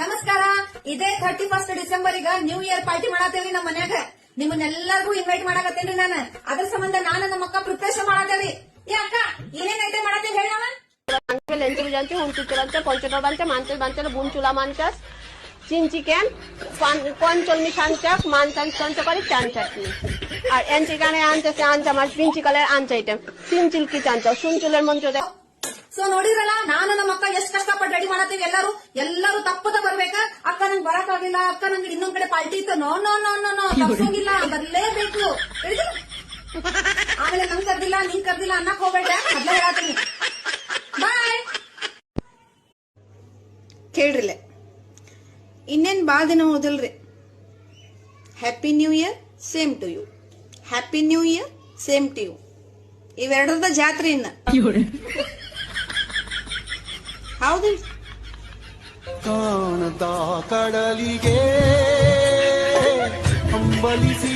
ನಮಸ್ಕಾರ. ಇದೇ 31 ಡಿಸೆಂಬರ್ ಗ ನ್ಯೂ ಇಯರ್ ಪಾರ್ಟಿ ಮಾಡತ್ತೇವ್ರಿ ನಮ್ಮ ಮನ್ಯಾಗ. ನಿಮ್ಮನ್ನೆಲ್ಲರಿಗೂ ಇನ್ವೈಟ್ ಮಾಡಕತ್ತೇನ್ರಿ ನಾನು. ಅದ್ರ ಸಂಬಂಧ ನಾನು ನಮ್ಮ ಅಕ್ಕ ಪ್ರಿಪರೇಷನ್ ಮಾಡತ್ತೇವ್ರಿ. ಏ ಅಕ್ಕ, ಏನೇನ್ ಐಟಮ್ ಮಾಡತ್ತೇವ್ ಹೇಳಿ ನಾವ? লেঞ্চুরি জানছে, হুঁচুচুর আনছে, পঞ্চটর বানছে, মানচাল বানচাল, বুন চুলা মানচাস, চিন চিকেন, পঞ্চলমি সানচাক, মানচান চঞ্চকরি, চান চাটনি। আর এনচিকানে আনছে আনছে আমার প্রিন্সিকালের আনছে ಐಟಮ್ ಸಿಂಚಿಲ್ಕಿ ಚಾಂಚ ಸುಂಚುಲೆರ್ ಮಂಚೋದೆ. ಸೊ ನೋಡಿರಲ್ಲ, ನಾನು ನಮ್ಮ ಅಕ್ಕ ಎಷ್ಟ್ ಕಷ್ಟಪಟ್ಟು ರೆಡಿ ಮಾಡತ್ತೀವಿ. ಎಲ್ಲರೂ ತಪ್ಪದ ಬರ್ಬೇಕ. ಅಕ್ಕ ನಂಗೆ ಬರಕಾಗಿಲ್ಲ, ಅಕ್ಕ ನಂಗೆ ಇನ್ನೊಂದ್ ಕಡೆ ಪಾರ್ಟಿ ಇತ್ತು. No no no no no ತಪ್ಸೋಗಿಲ್ಲ, ಬರ್ಲೇಬೇಕು. ಆಮೇಲೆ ನಂಗ್ ಕರ್ದಿಲ್ಲ ನಿಂಗ್ ಕರ್ದಿಲ್ಲ ಅನ್ನಕ್ ಹೋಗ್ಬೇಡ. ಮೊದ್ಲೇ ಹೇಳತ್ತೀನಿ. ಬಾಯ್. ಕೇಳ್ರಿಲೆ, ಇನ್ನೇನ್ ಬಾಳ ದಿನ ಹೋದಲ್ರಿ. Happy new year, same to you. Happy new year, same to you. ಇವೆರಡರದ ಜಾತ್ರೆ ಇನ್ನ ಹೌದು. ಕಾಣದ ಕಡಲಿಗೆ ಹಂಬಲಿಸಿ